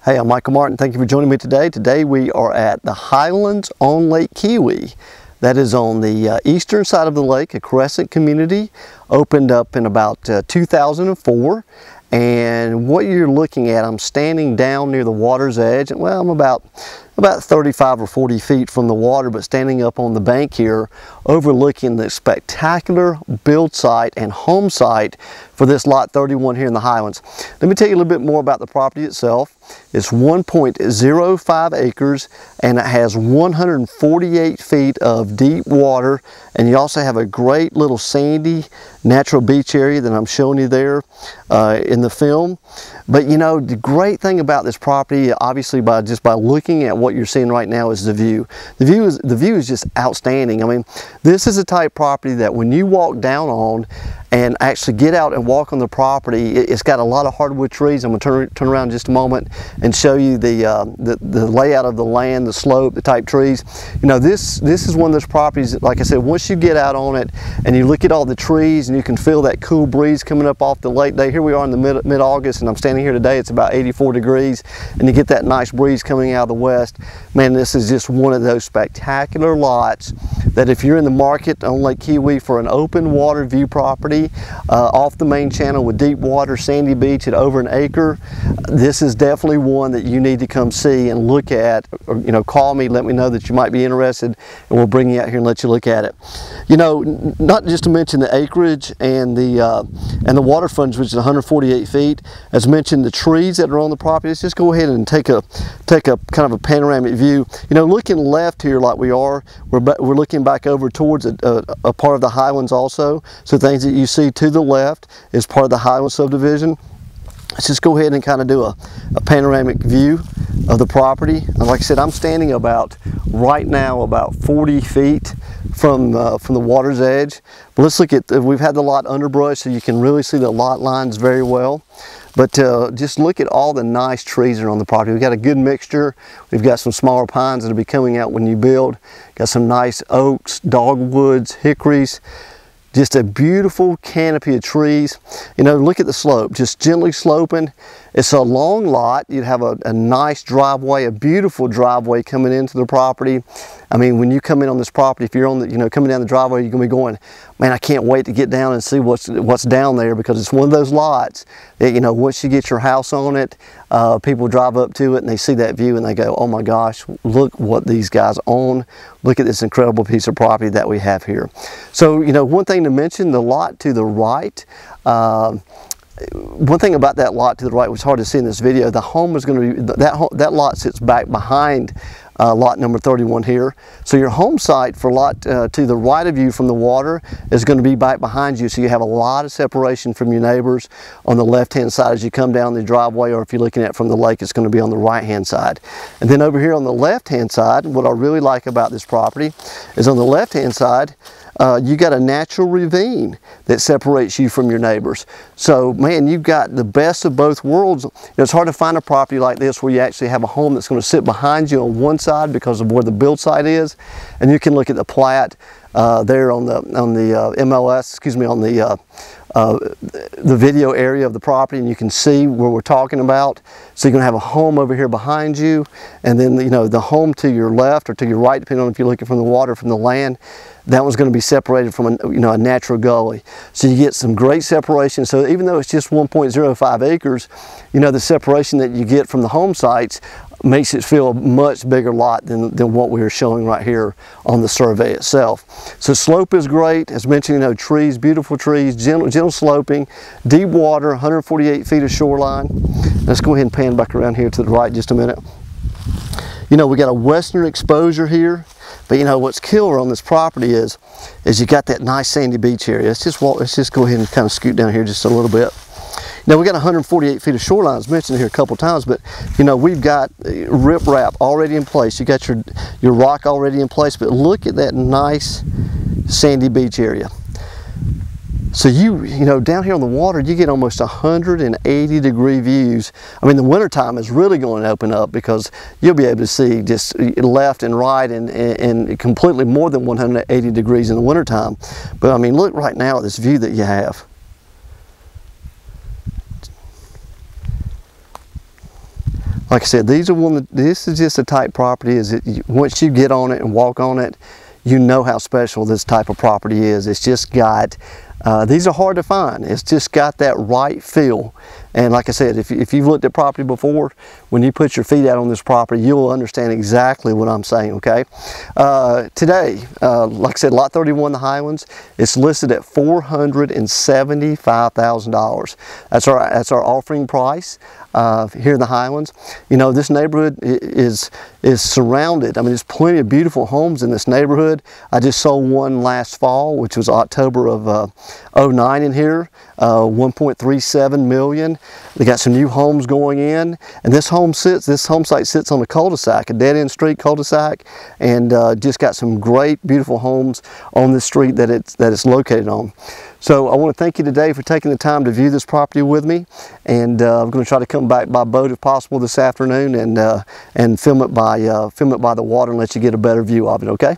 Hey, I'm Michael Martin. Thank you for joining me today. Today we are at the Highlands on Lake Kiwi. That is on the eastern side of the lake, a crescent community, opened up in about 2004. And what you're looking at, I'm standing down near the water's edge. Well, I'm about 35 or 40 feet from the water, but standing up on the bank here, overlooking the spectacular build site and home site for this lot 31 here in the Highlands. Let me tell you a little bit more about the property itself. It's 1.05 acres and it has 148 feet of deep water, and you also have a great little sandy natural beach area that I'm showing you there in the film. But you know, the great thing about this property, obviously just by looking at what you're seeing right now, is the view. The view is just outstanding. I mean, this is a type property that when you walk down on and actually get out and walk on the property, it's got a lot of hardwood trees. I'm going to turn around in just a moment and show you the layout of the land, the slope, the type trees. You know, this is one of those properties that, like I said, once you get out on it and you look at all the trees and you can feel that cool breeze coming up off the lake day. Here we are in the mid-August and I'm standing here today. It's about 84 degrees and you get that nice breeze coming out of the west. Man, this is just one of those spectacular lots that if you're in the market on Lake Kiwi for an open water view property off the main channel with deep water, sandy beach at over an acre, this is definitely one that you need to come see and look at, or you know, call me, let me know that you might be interested, and we'll bring you out here and let you look at it. You know, not just to mention the acreage and the water frontage, which is 148 feet. As mentioned, the trees that are on the property. Let's just go ahead and take a kind of a panoramic view. You know, looking left here like we are, we're looking back over towards a part of the Highlands also. So things that you see to the left is part of the Highlands subdivision. Let's just go ahead and kind of do a panoramic view of the property. And like I said, I'm standing right now about 40 feet from the water's edge. But let's look at, we've had the lot underbrush so you can really see the lot lines very well. But just look at all the nice trees that are on the property. We've got a good mixture. We've got some smaller pines that'll be coming out when you build. Got some nice oaks, dogwoods, hickories. Just a beautiful canopy of trees. You know, look at the slope, just gently sloping. It's a long lot. You'd have a nice driveway, a beautiful driveway coming into the property. I mean, when you come in on this property, if you're on the, you know, coming down the driveway, you're gonna be going, man, I can't wait to get down and see what's down there, because it's one of those lots that, you know, once you get your house on it, people drive up to it and they see that view and they go, oh my gosh, look what these guys own. Look at this incredible piece of property that we have here. So, you know, one thing to mention, the lot to the right, one thing about that lot to the right was hard to see in this video. The home is going to be, that lot sits back behind lot number 31 here. So your home site for lot to the right of you from the water is going to be back behind you. So you have a lot of separation from your neighbors on the left-hand side as you come down the driveway, or if you're looking at it from the lake, it's going to be on the right-hand side. And then over here on the left-hand side, what I really like about this property is on the left-hand side, you got a natural ravine that separates you from your neighbors. So man, you've got the best of both worlds. You know, it's hard to find a property like this where you actually have a home that's going to sit behind you on one side because of where the build site is, and you can look at the plat there on the MLS, excuse me, on the video area of the property, and you can see where we're talking about. So you're going to have a home over here behind you, and then, you know, the home to your left or to your right, depending on if you're looking from the water, from the land, that one's going to be separated from a natural gully. So you get some great separation. So even though it's just 1.05 acres, you know, the separation that you get from the home sites makes it feel a much bigger lot than what we are showing right here on the survey itself. So slope is great. As mentioned, you know, trees, beautiful trees, gentle sloping, deep water, 148 feet of shoreline. Let's go ahead and pan back around here to the right just a minute. You know, we got a western exposure here, but you know, what's killer on this property is you got that nice sandy beach area. Let's just go ahead and kind of scoot down here just a little bit. Now we got 148 feet of shoreline, as mentioned here a couple times, but you know, we've got riprap already in place. You got your rock already in place, but look at that nice sandy beach area. So you know, down here on the water, you get almost 180 degree views. I mean, the wintertime is really going to open up because you'll be able to see just left and right and completely more than 180 degrees in the wintertime. But I mean, look right now at this view that you have. Like I said, these are this is just a type property is once you get on it and walk on it, you know how special this type of property is. It's just got, these are hard to find. It's just got that right feel. And like I said, if you've looked at property before, when you put your feet out on this property, you'll understand exactly what I'm saying, okay? Today, like I said, Lot 31, the Highlands, it's listed at $475,000. That's our offering price here in the Highlands. You know, this neighborhood is surrounded. I mean, there's plenty of beautiful homes in this neighborhood. I just sold one last fall, which was October of 09 in here, 1.37 million. They got some new homes going in, and this home site sits on a cul-de-sac, a dead-end street cul-de-sac, and just got some great, beautiful homes on this street that it's located on. So I want to thank you today for taking the time to view this property with me, and I'm going to try to come back by boat if possible this afternoon and film it by the water and let you get a better view of it. Okay.